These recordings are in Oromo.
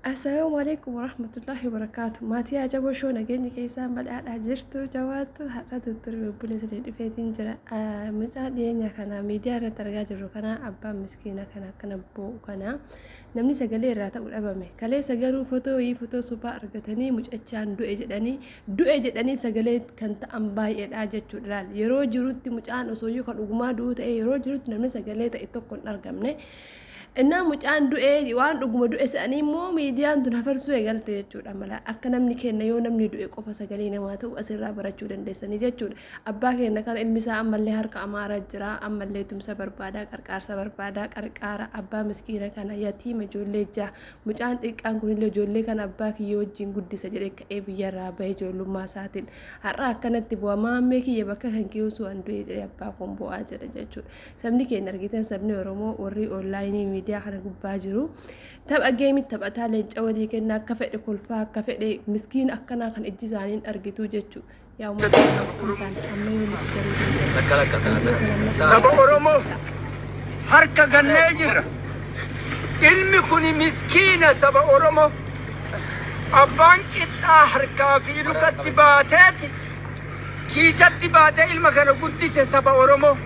السلام عليكم ورحمة الله وبركاته. ماتي عجبو شو نجني كيسان بدأ أجرتو جواتو هذا الدرب بوليس اللي فيتين جرا مثال دينيا كان ميديا رترجع جرو كان أبا مسكينة كان بو كان نمني سجلي رات أقول أبا مه كله سجلوا فوتو سوبا أرجعتني مش أتشان دو إجداني سجلي كنت أمباي الأجت شدال يرو جروت مش أنا أسويه كان أقوم دوت يرو جروت نمني سجلي تأتوكل أرجمني إنها مجان دوئي وان رقم دوئي سأني مو ميديان دون هفرسو يقال تيجور أملا أكنا مني نيو نمني دوئي قفا سقالينا ماتو أسر رابرا جودن ديساني جيجور أباك إننا كان المسا أما اللي هرك أمارا جرا أما اللي تم سبر بادا كركار سبر بادا كركارا أبا مسكينا كان يتيم جولي جا مجان إك أنكون اللي جولي كان أباك يوجين قد سجريك إبي يرابي جولو ما ساتين هرا كانت تبوا ماميكي يبكا كان كيوسو أندوئي جري أباكم بو آجر جيجور سمني كي نرغيتان سبني ورمو وري أونلايني ميديا خنا غباجرو تبقى جيمي تبقى تالنج اولي كنا كفئ كلفا كفئ مسكين اكنا كان اجزانين ارغتو جچو يا ما سبا أورمو harka gannee jirra ilmi kuni miskiina saba Oromoo abbaan qixxaa harkaa fi lukatti baateeti kiisatti baatee ilma kana guddise saba Oromoo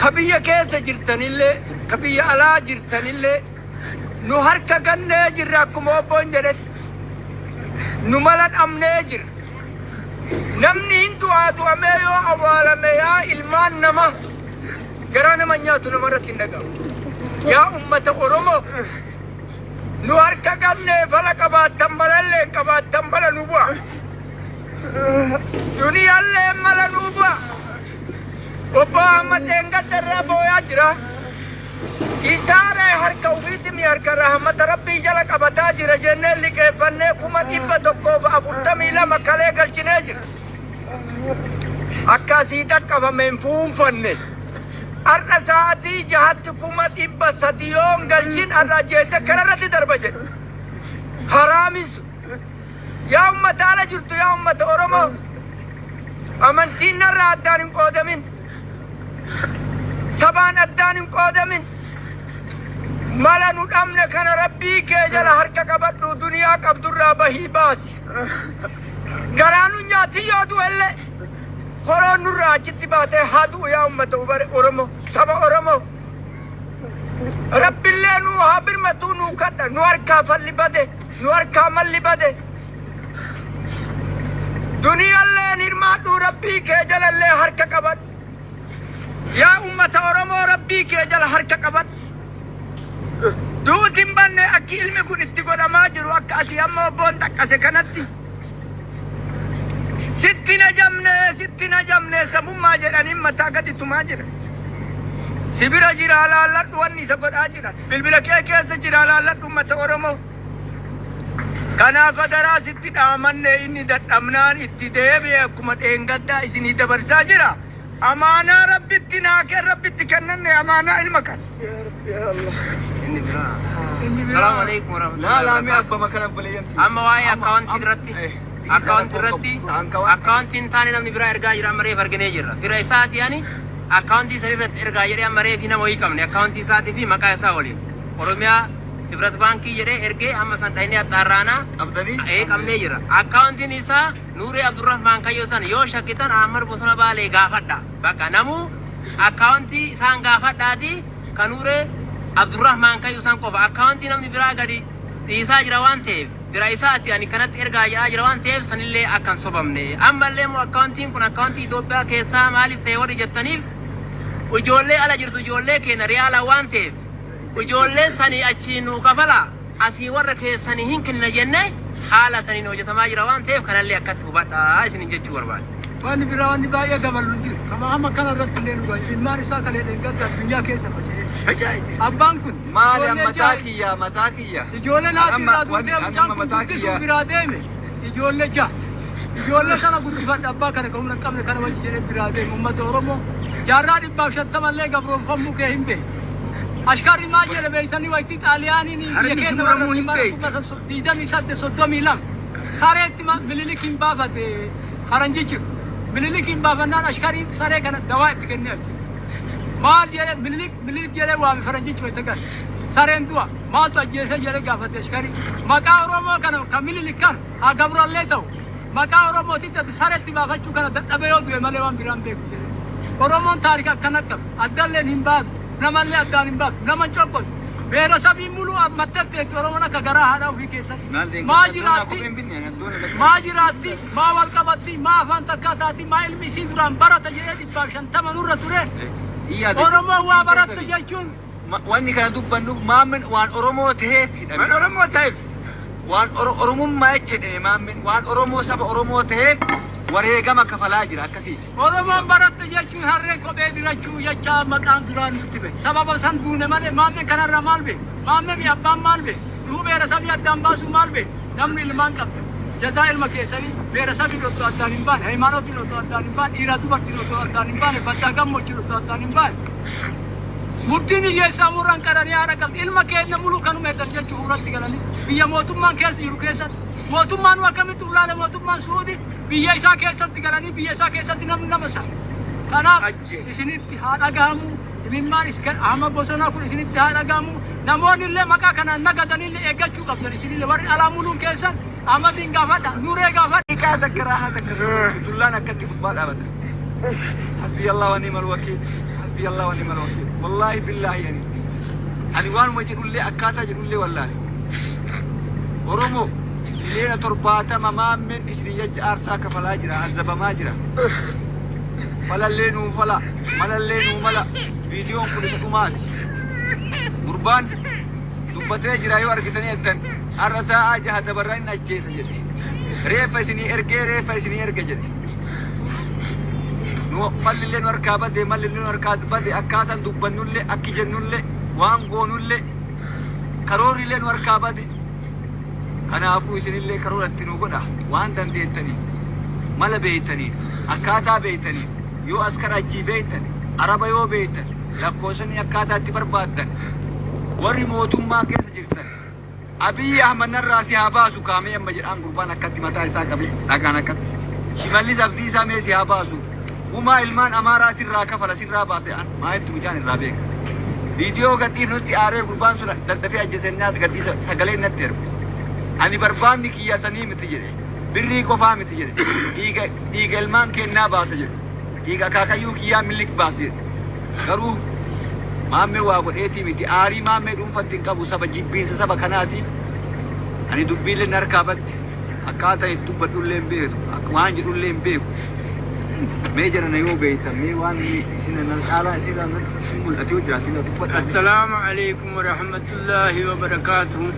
kabiyya keessa jirtanillee kabiyya alaa jirtanillee nu harka gannee jirra akkuma obboon jedhetti nu mala dhabnee jirra namni hin du'amee yoo awwaalame yaa ilmaan nama garaa nama nyaatu namarratti hin dhagahu yaa ummata Oromoo nu harka gannee fala qabaattan bala nu bu'a duniyaallee mala nu bu'a Obbo Ahmad Engatarra boya jira isaare harka ufiiti mi harka rahmat rabbi jala qabata jira jenne liqeeffanne kuma dhibba tokkoof 42 kalee galchinee jira akkasii dhaqqabameen fuunfanne arra sa'atii jahatti kuma dhibba sadiyoon galchin arra jeessa kanarratti darba jedhe haraamis yaa ummata ala jirtu yaa ummata Oromoo amantiin narraa addaan hin qoodamin sabaan addaan hin qoodamin mala nu dhabne kana rabbii kee jala harka qabadhu duniyaa qabdurraa bahii baasi garaanu nyaati yoodu elle horoon nurraa achitti baatee haadhu yaa ummata Oromoo saba Oromoo rabbillee nu haa birmatuu nu kadha nu harkaa falli bade nu harkaa malli bade duniyaalleen hirmaadhu rabbii kee jalallee harka qabadhu yaa ummata Oromoo rabbii kee jala harka qabadhu duutin banne akki ilmi kun itti godhamaa jiru akka asii amma obboon dhaqqase kanatti sitti na jamne sabummaa jedhaniin mataa gadi tumaa jira sibira jira laalladhu wanni isa godhaa jira bilbila kee keessa jira laalladhu ummata Oromoo kanaaf adaraa sitti dhaamanne inni dadhabnaan itti deebi'e akkuma dheengaddaa isinii dabarsaa jira amaanaa rabbitti naakee rabbitti kennanne amaanaa ilma kan ya rabbi ya Allah السلام عليكم ورحمة الله لا مي وبركاته. أبا ما كان بليان أما واي أكاونت درتي أكاونت ثاني نمني برا إرجع جرا مري فرقني جرا في رئيسات يعني أكاونت سريرة إرجع جرا مري فينا موي كم أكاونت ساتي في مكان ساولين أوروميا تبرت بانكي جرا إرجع أما سنتيني أتارانا أبدني إيه كم نيجرا أكاونت نيسا نوري عبد الرحمن كيوسان يو شكيتان أمر بوسنا بالي غافدا بكا نمو أكاونت سان غافدا دي كنوري عبد الرحمن كيوسان كوفا أكاونت نمني برا غادي إيسا جروان تيف برا إيساتي يعني كانت إرجع جروان تيف سنيلة أكان صوبمني أما اللي مو أكاونتين كنا أكاونتي دوبا كيسا مالي فتيوري جتنيف وجولة على جرتو جولة كنا ريالا وان تيف وجولة سني أشينو كفلا أسي ورك سني هين كنا جنة حالا سني نوجة ما جروان تيف كنا اللي أكتو بدا سني جتشور بان واني براواني بايا قبل لنجير كما هم كان رد لين قال المار ساكل لين قد الدنيا كيسه حجاج أبان كن مالي متاكية يجول لا ترى دوتي جان كسو برادم يجول جا يجول سنا قد فات أبا كان كم وجه برادم أمة أورمو جارا دبا شتم الله قبل فمو كهم به أشكار ما جل بيتني ويتي تالياني يكين نورمو هم به ديدا ميسات صدق ميلام خارج ما بليلي كيم بافت خارنجيك بليلي كيم بافنان أشكاري سارة كان دواء تكنيه مال جل بليلي جل وام فرنجيك ويتكلم سارين دوا ما تأجيس جل قافة إشكاري مكان أورومو كانوا كمل لكان هاقبر الله تو مكان أورومو تيجي سارت ما فشوا كنا دبيو دوي مالهم بيرام بيكو أورومو تاريخ كنكم أدل لنباد نمان لي أدل لنباد نمان شوكل بيرا سبي ملو متت أورومو كجرا هذا وفي كيسة ما جراتي ما والكبتي ما فانتكاتي ما علمي سيدران برات جيدي باشن تمنور توري أورومو هو برات جيشون واني كان دوب بندوق ما من وان أورومو تهيف من أورومو تهيف وان أورومو ما يجتني ما من وان أورومو سب أورومو تهيف وريه كما كفلاجر أكسي أورومو برات جيشون هرّي كوبيد رجو يجا مكان دران متبه سبب سندون ماله ما من كنا رمال به ما من بيابام مال به هو بيرسابي أدم باسو مال به نمني لمان كبته جزائر مكيسري بيرسابي لو تو أدانين بان هيمانوتي لو تو أدانين بان إيرادو بكتي لو تو أدانين بان بساقم موچي لو تو أدانين بان murtiin iyyeessaa murraan qaranii haara qabdi ilma keenya muluu kanuma eeggan jechuu huratti galanii biyya mootummaan keessa jiru keessatti mootummaan akkamitti ulaale mootummaan suudi biyya isaa keessatti galanii biyya isaa keessatti namni nama isaa kanaaf isinitti haa dhagahamu imimmaan amma bosonaa kun isinitti haa dhagahamu namoonni illee maqaa kanaan nagadanii illee eeggachuu qabdan isinillee warri alaa muluun keessan amadiin gaafadha nuree gaafadha. Kaa takkaraa haa takkaraa dullaan akkatti gubbaa dhaabata. Hasbi Allah wa ni'mal wakiil. حسبي الله ونعم الوكيل والله بالله يعني أنا وان وجد لي أكاتا جد لي والله أرومو لينا ترباتا مام من إسريج أرساك فلا جرا عذب ما جرا فلا لينو فلا ملا لينو ملا فيديو كل سكومات قربان دبتة جرا يوار كتني أنتن الرساء جه تبرين أجيس جد ريف سني إرجع جد نو ماللين وركابة ماللين وركابة أكاسا دبنولة أكيجنولة وانغونولة كروريلين وركابة كنا أفو إسنيلة كرورة تنوكودا وان دنديتني مال بيتني أكاتا بيتني يو أسكر أجي بيتني عربا يو بيتني لبكوسني أكاتا تبربادن ورموتم ما كيس جرتن أبي أحمد نراسي هاباسو كامي أما جران قربان أكاتي متى إساك أبي أكان أكات شمالي سبدي سامي سيهاباسو وما إلمان أمارا سرّا كفلا سرّا باسه ما يتوجان الرابع فيديو قدير نوتي عارف قربان سلا دفع الجسنات قدير سجلين نتر أنا بربان نكيا سني متجري بري كوفا متجري إيجا إلمان كنا باسه إيجا كاكا يوكيا ملك باسه كرو ما مواقول إيه تيمتي آري ما مدوم فتين كابو سبا جيبين سبا كناتي أنا دبيل نركابت أكاتا يتوب دولين بيتو أكوان جدولين بيتو ميجر نيو بيتا ميوان سنن الحالة سنن سمول أتيو جاتين. السلام عليكم ورحمة الله وبركاته.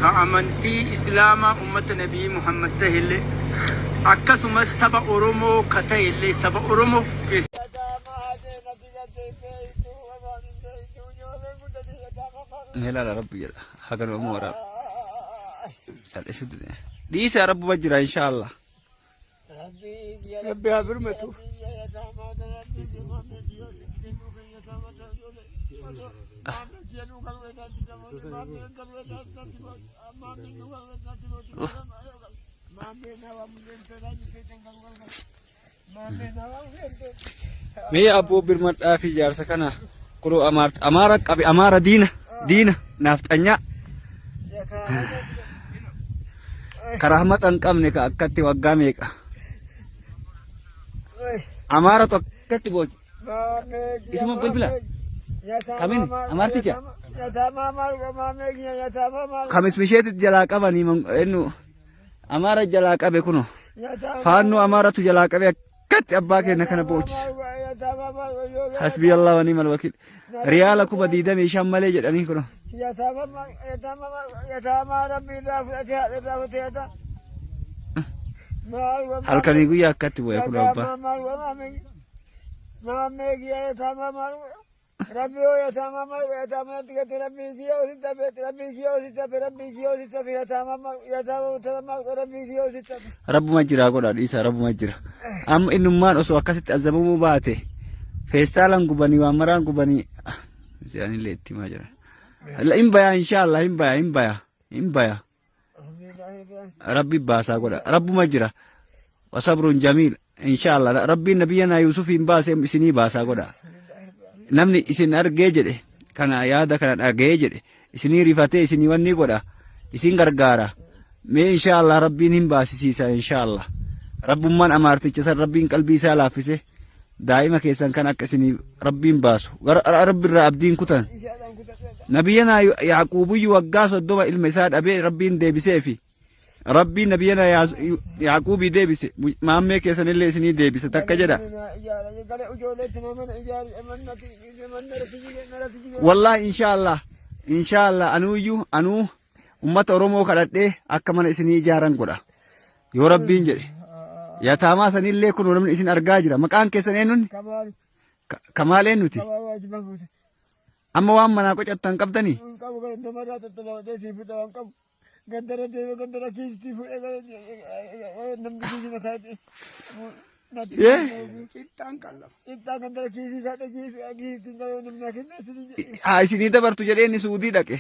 كأمنتي إسلام أمة نبي محمد تهلي أكسم سبع أورمو كتهلي سبع أورمو. لا ربي يلا حقن أمورا. سال إسد دي يا رب بجرا إن شاء الله. ربي أبرمته. مي أبو برمت في جار سكنا كرو أمارة أبي أمارة دينا نفتنيا كرامة أنكم نك أكتي وقاميك أمارة أكتي بوج اسمه بلبلا كمين أمارتي جا خمس مشيت جلاك أباني من إنه أمارة جلاك أبي كنو فانو أمارة جلاك أبي كت أباك نكنا بوج حسبي الله ونعم الوكيل ريالكم بديدة ميشام مالي جدني كنو هل كان يقول يا كاتب ويقول أبا رب مجرى قول عيسى رب مجرى أم إنه ما أسوأ كست أزبو مباته فيستالن كبني وامران كبني يعني ليتي ما جرى لا إن بيا إن شاء الله إن بيا ربي باسا قول رب مجرى وصبر جميل إن شاء الله ربي نبينا يوسف إن باس سني باسا قول نمني إسن أرجع kana yaada kana dhaga'ee jedhe isinii rifatee isinii wanni godha isin gargaara mee inshaallah rabbiin hin baasisiisa inshaallah rabbummaan amaarticha san rabbiin qalbii isaa laaffise daa'ima keessan kan akka isinii rabbiin baasu rabbirraa abdiin kutan nabiyyana yaaquubuyyu waggaa 30 ilma isaa dhabee rabbiin deebiseefi rabbiin nabiyyana yaaquubii deebise maammee keessanillee isinii deebise takka jedha wallahi inshaallah anuu ummata oromoo kadhadhee akka mana isinii ijaaran godha yoo rabbiin jedhe yataamaa sanillee kun namni isin argaa jira maqaan keessan eenyuti kamaal eenyuti amma waan manaa qocattan qabdanii isinii dabartu jedhee inni suudii dhaqe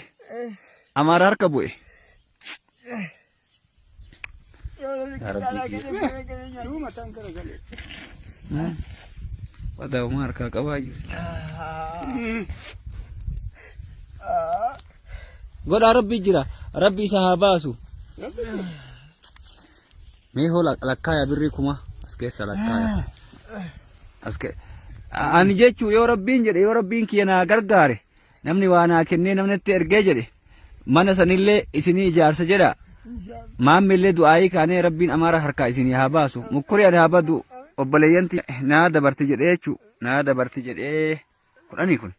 amaara harka bu'e pada Umar kakak baju. Goda Rabbi jira, Rabbi sahabasu. Meho lakkaya birri kuma askeessa lakkaya. Ani jechuun yoo Rabbiin jedhe yoo Rabbiin kiyya naa gargaare namni waa naa kennee namni ergee jedhe mana sanillee isinii ijaarsa jedha. Maammillee du'aayii kaanee Rabbiin amaara harkaa isinii haa baasu. Mukkurii ani haa badu obboleeyyanti naa dabarti jedhee jechuun naa dabarti jedhee kudhanii kun.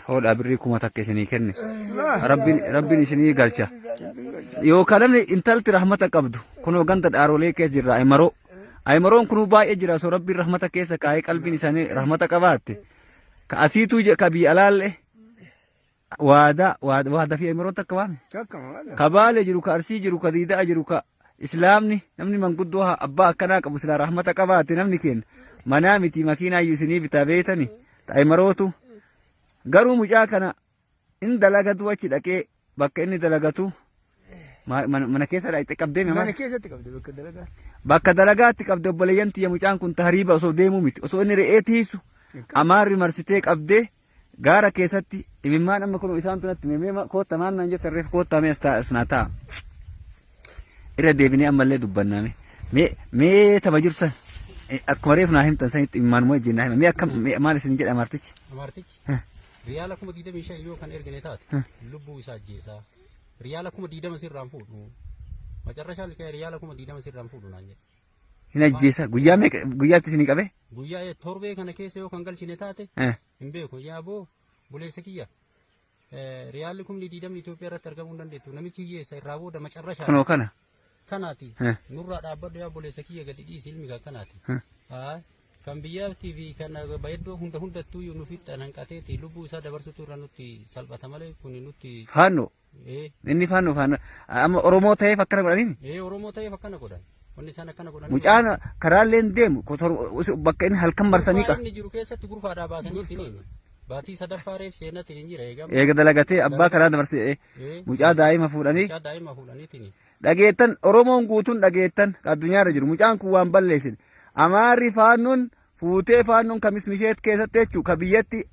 Hoodhaa birrii kuma takka isinii kenne. Rabbiin isinii galcha. Yookaan namni intalti rahmata qabdu kunoo ganda dhaarolee keessa jirra Aymaroo. Aymaroon kunuu baay'ee jira so Rabbiin rahmata keessa kaa'ee qalbiin isaanii rahmata qabaatte. Ka asiituu ka biyya alaalle waada fi Aymaroo takka waame. Ka Baalee jiru ka Arsii jiru ka Diidaa jiru ka Islaamni namni manguddoo abbaa akkanaa qabu sila rahmata qabaatte namni kenna. Manaa miti makiinaa iyyuu isinii bitaa beeytani. Aymarootu garuu mucaa kana in dalagatu achi dhaqee bakka inni dalagatu mana keessa dhaqee qabdee mana keessatti qabdee bakka dalagaatti. Bakka dalagaatti qabdee obboleeyyanti mucaan kun tahriiba osoo deemuu miti osoo inni re'ee tiisu amaarri marsitee qabdee gaara keessatti imimmaan amma kun isaan tunatti mee kootta maannaan jette reef kootta mee asnaa ta'a. Irra deebinee ammallee dubbanname mee taba jirsan akkuma reef naa himtan sanitti imimmaan moo ejjennaa hima mee akka maal isin jedha amartichi. Riyaala kuma 25 yoo kan ergine taate lubbuu isaa ajjeesaa riyaala kuma 20 sirraan fuudhu macarrashaa ilkee riyaala kuma 20 sirraan fuudhu naan jedhe. Hin ajjeesa guyyaatti isinii qabe? Guyyaa torbee kana keessa yoo kan galchine taate hin beeku yaaboo buleessa kiyya riyaalli kumni 20 Itoophiyaa irratti argamuu hin dandeettu namichi hiyyeessa irraa booda macarrashaa. Kunoo kana. Kanaati nurraa dhaabbadhu yaa buleessa kiyya gadi dhiisi ilmi kanaati. Kan biyyaatti fi kan baay'ee hundattuu nu fixan hanqateeti lubbuu isaa dabarsutu irra nutti salphata malee kun nutti. Faannoo. Inni faannoo amma Oromoo ta'eef akkana godhanii? Oromoo ta'eef akkana godhan. Wanni isaan akkana godhan. Mucaan karaalleen deemu bakka inni halkan marsanii qaba. Inni jiru keessatti gurfaadhaa baasanii finiin. Baatii sadaffaariif seenatti hin jira eegama. Eega dalagatee abbaa karaa dabarsee mucaa daa'ima fuudhanii. Mucaa daa'ima fuudhaniitiin. Dhageettan Oromoon guutuun dhageettan addunyaarra jiru mucaan kun waan balleessin. Amaarri faannoon fuutee faannoon kamis misheet keessatti jechuun ka biyyatti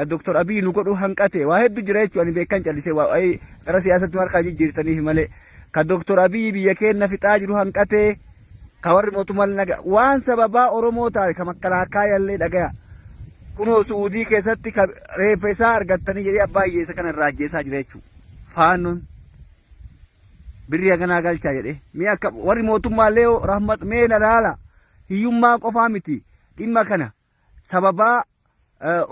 Dr. Abiy nu godhu hanqate waa hedduu jira jechuun ani beekan callisee waa'ee gara siyaasatti harkaa jijjiirtaniif malee ka Dr. Abiy biyya keenya fixaa jiru hanqate ka warri mootummaan naga waan sababaa Oromoo taate ka makkalaakaa yallee dhagaya kunoo Suudii keessatti ka reeffa isaa argattanii jedhee abbaa hiyyeessa kana irraa ajjeesaa jira jechuudha faannoon birrii haganaa galchaa jedhee mee akka warri mootummaallee rahmat mee lalaala hiyyummaa qofaa miti dhimma kana sababaa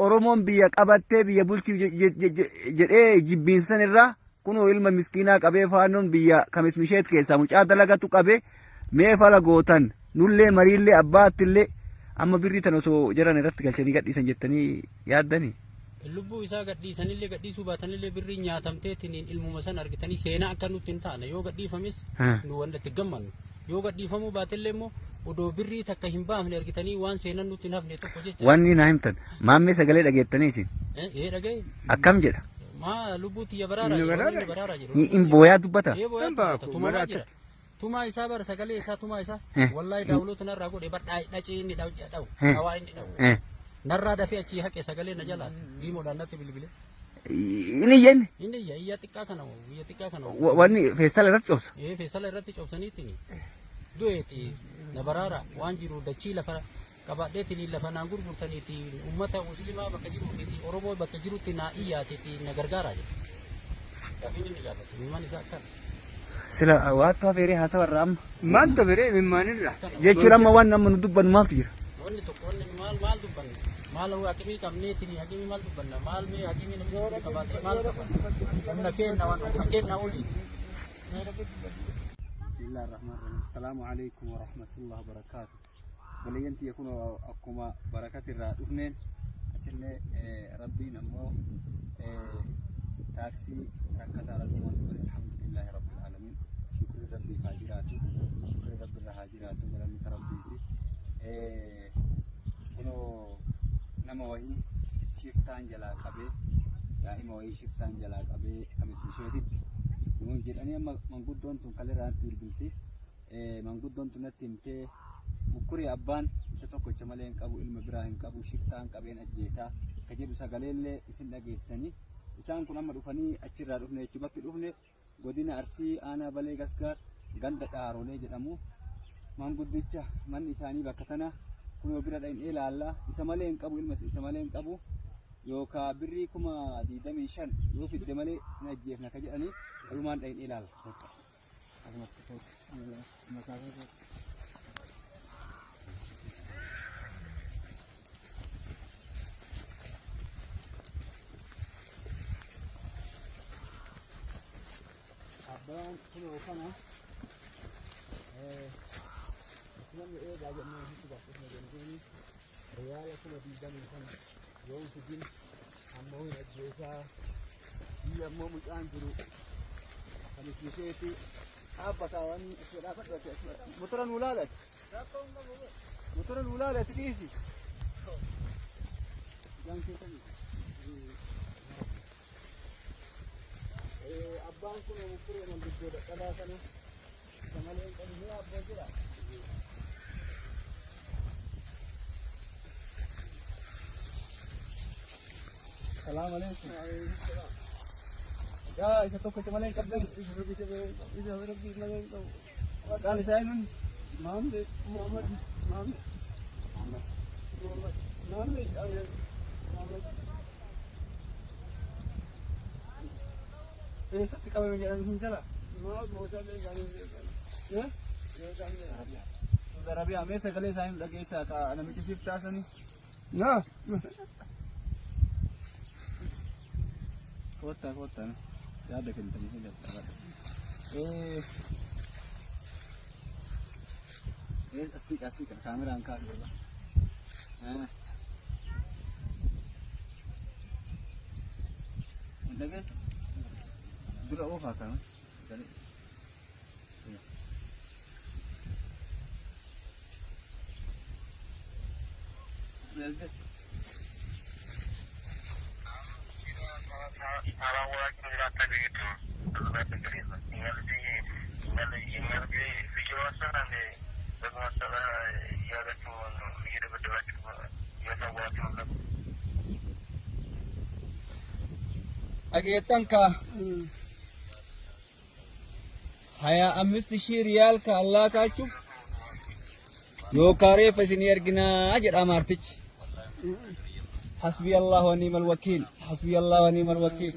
Oromoon biyya qabattee biyya bulchuu jedhee jibbiinsan irraa kunoo ilma miskiinaa qabee faannoon biyya kamis misheet keessaa mucaa dalagatu qabee mee fala gootan nullee mariillee abbaattillee amma birrii tan osoo jiran irratti galchanii gadhiisan jettanii yaaddanii. Lubbuu isaa gadhiisanillee gadhiisuu baatanillee birrii nyaatamteetiin ilmuma san argitanii seenaa akka nutti hin taane yoo gadhiifamis nu wanta itti gammannu yoo gadhiifamuu baatellee immoo odoo birrii takka hin baafne argitanii waan seenan nutti hin hafne tokko jecha. Wanni naa himtan maammee sagalee dhageettanii isin. Dhagaye. Akkam jedha. Maa lubbuu tiyya baraaraa jiru. In booyaa dubbata. Tumaa isaa bara sagalee isaa tumaa isaa wallahi daawwaloota narraa godhe badhaa dhacee inni dhawu hawaa inni dhawu narraa dafee achii haqe sagalee na jalaa diimoodhaan natti bilbile. Inni iyyan Inni iyya xiqqaa kana iyya xiqqaa kana. wanni feestala irratti cobsa. Feesala irratti cobsaniitiin du'eeti na baraara waan jiru dachii lafa qabaadheetiin lafa naan gurgurtaniiti uummata musliimaa bakka jiruuti Oromoo bakka jirutti naa iyyaateeti na gargaaraa jira. Gaafiin inni gaafate mimaan isaa akkana. Sila waatu hafeeree haasawa irraa amma. Maaltu biree mimmaanirra? Jechuun amma waan amma nu dubbannu maaltu jira? Wanni tokko wanni maal dubbanna? Maal hakimii qabneetiin hakimii maal dubbanna? Maal mee hakimii namni qabaatee maal dubbanna? Humna keenna olii. Bismillahirrahmanirrahim. Assalamu alaikum warahmatullahi wabarakatuh. Balayanti yakunu akkuma barakati irraa dhufneen asillee rabbiin ammoo taaksii rakkataa rabbiin alhamdulillahi rabbil alamin. Shukri rabbii haa jiraatu. Shukri rabbi irra haa jiraatu. Galanni rabbiiti. Kunoo nama wayii shiftaan jalaa qabee daa'ima wayii shiftaan jalaa qabee kamismisheetitti nuun jedhanii amma manguddoon tun kalirraatti bilbilti manguddoon tun natti himtee bukkurii abbaan isa tokkocha malee hin qabu ilma biraa hin qabu shiftaan qabeen ajjeesaa ka jedhu sagaleellee isin dhageessanii isaan kun amma dhufanii achirraa dhufne jechuu bakki dhufne godina Arsii aanaa Balee Gasgaar ganda Dhaarolee jedhamu manguddicha manni isaanii bakka tana kunoo bira dhahin ilaalla isa malee hin qabu ilma isa malee hin qabu yookaan birrii 25 yoo fidde malee hin ajjeefna ka jedhanii walumaan dhahin ilaalla. Abbaan kunoo kana namni eegaa jennee hiitu gaafachuu dandeenyu riyaala kuma 20 kana yoo fidin ammoo hin ajjeesaa biyya ammoo mucaan jiru kan isheeti dhaabbataa waan ishee dhaabbatu motora nuu laalati dhiisi. Abbaan kun mukkuree manguddoo dadhabaa kana isa malee hin qabne abbaa jira. Salam alaikum. Ya, isa tokko cuma lain kabel. Isa rabbi lain tahu. Kali saya nun Muhammad. Satu kami menjalan sini salah. Ya? Saudara Rabi, ame sekali saya lagi saya anak mikir shift asani. Nah. Kota ya ada kentang ini dapat asik kamera angkat dulu udah guys dulu off kan jadi Agetan ka haya 5,000 riyal ka Allah kacu yo kare fasini ergina jedha martich hasbi Allah wa ni'mal wakil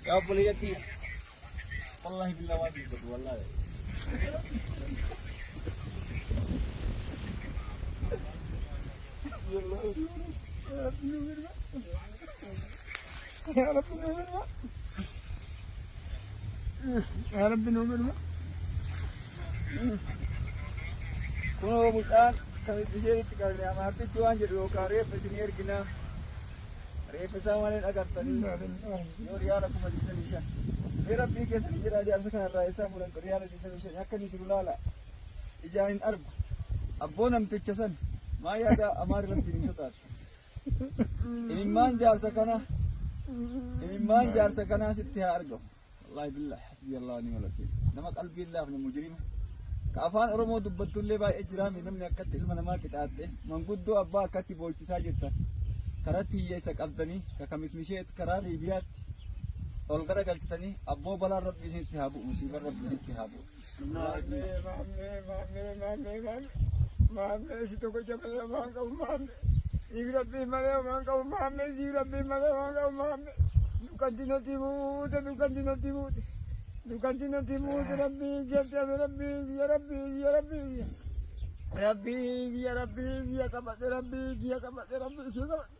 ya bolehati wallahi billahi wa billahi wallahi يا رب نومر ما كونو مسان كمي بيجي تكال يا مارتي جوان جدو كاري بسنير كنا ري بساوان اگر تني يور يا رب مجد نيشان मेरा पी के सनी जरा जार सका राइसा मुरन करिया रे दिसे विषय yakani sirulala ijain arb abbonam tichasan ma yaga amar lam tini sotat imman jar sakana sitti argo wallahi billah hasbi allah wa ni'mal wakeel nama qalbi allah ni mujrim ka afaan oromo dubbattu illee baay'ee jiraami namni akkatti ilma namaa qixaatte manguddo abbaa akkatti boolchisaa jirtan karatti hiyyeessa qabdanii ka kamismisheet karaa liibiyaatti ol gara galchitanii abboo balaan rabbi isinitti haa bu'u musiibaan rabbi isinitti haa bu'u. Maame si tokko jabala waan qabu maame siif rabbii malee waan qabu maame siif rabbii malee waan qabu maame dukkanti natti buute dukkanti natti buute dukkanti natti buute rabbii jettame rabbii ya rabbii ya rabbii rabbii ya rabbii ya qabate rabbii ya qabate rabbii si qabate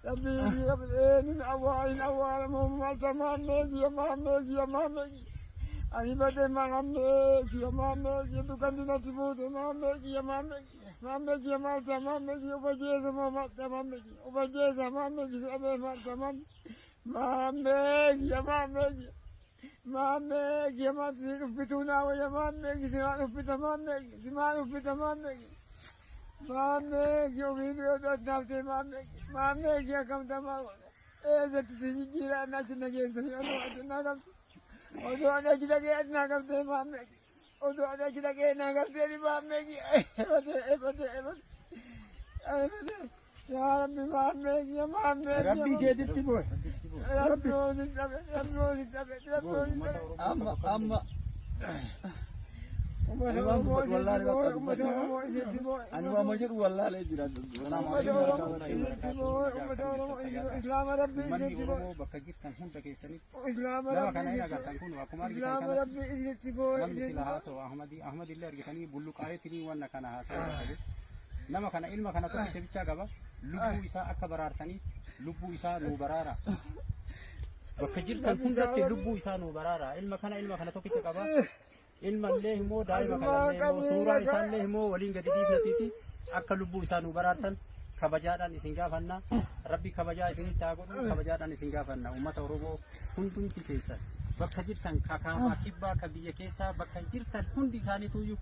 rabbii ya qabate nin awwal mummalta maame ya maame ani bade maame ya maame ya dukkanti natti buute maame ya maame ya malta maame ya ubajeza mamalta maame ubajeza maame ya abe malta maame ya maame ya malta ufituna wa ya maame ya ufita maame ya video dotafte maame ya kamta maame ezat sijira na chinage sanyano atna odo ada chidage atna kamte maame odo ada chidage na kamte ni maame ki ebade ya rabbi maame ya maame rabbi ke ditti boy rabbi amma ani wa majid wallahi jira islam rabbi bakka jirtan hunda keessanii islam nama kana ina gatan kun akkuma islam rabbi iztibo namni sila haasa'u ahmad illee argitanii bulluqaayetinii wanna kana haasa'u nama kana ilma kana tokkicha bichaa qaba lubbuu isaa akka baraartanii lubbuu isaa nuu baraara bakka jirtan hundatti lubbuu isaa nuu baraara ilma kana tokkicha qaba ilma illee himoo daa'ima kana himoo suuraa isaa illee himoo waliin gadi dhiifnatiiti akka lubbuu isaa nuu baraartan kabajaadhaan isin gaafanna rabbi kabajaa isinitti haa godhu kabajaadhaan isin gaafanna uummata oromoo hundumti keessan bakka jirtan kakaamaa kibbaa ka biyya keessaa bakka jirtan hundi isaaniituyyuu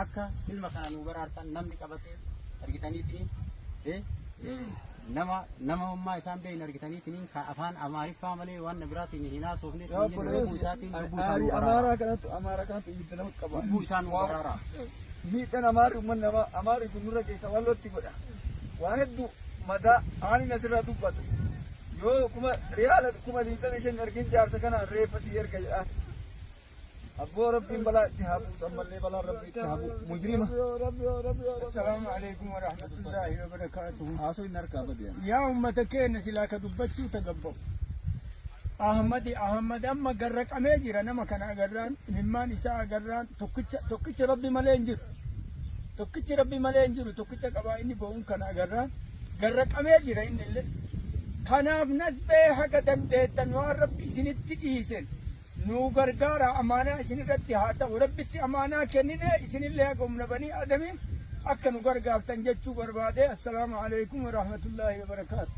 akka ilma kana nuu baraartan namni qabatee argitaniitiin nama ummaa isaan beeyin argitaniitiin ka afaan amaariffaa malee waan biraatiin hin haasofne lubbuu isaatiin lubbuu isaa nuu baraara amaara kanatu iddana qaba lubbuu isaa nuu baraara miidhaan amaari umman nama amaari kun nurra keessa wallotti godha waa hedduu madaa aanin asirraa dubbatu yoo kuma riyaala kuma liixan ishen argin jaarsa kanaan reeffa si erga jedhaan abboo rabbiin balaa itti haa buusu ammallee balaa rabbii itti haa bu'u mujrima. Assalaamu alaikum wa rahmatullahi wa barakatuhu. Haasoo hin harkaa badiyan. Yaa ummata keenya silaa ka dubbachuu tagabbaa'u. Ahmad amma garraqamee jira nama kana agarraan imimmaan isaa agarraan tokkicha rabbi malee hin jiru. Tokkichi rabbi malee hin jiru tokkicha qabaa inni bo'uun kana agarraan garraqamee jira inni illee. Kanaaf nasbee haga dandeettan waan rabbi isinitti dhiisen. nuu gargaara amaanaa isin irratti haa ta'u rabbitti amaanaa kennine isinillee haga humna banii adamiin akka nu gargaartan jechuu barbaade. Assalaamu alaikum wa rahmatullahi wa barakaatu.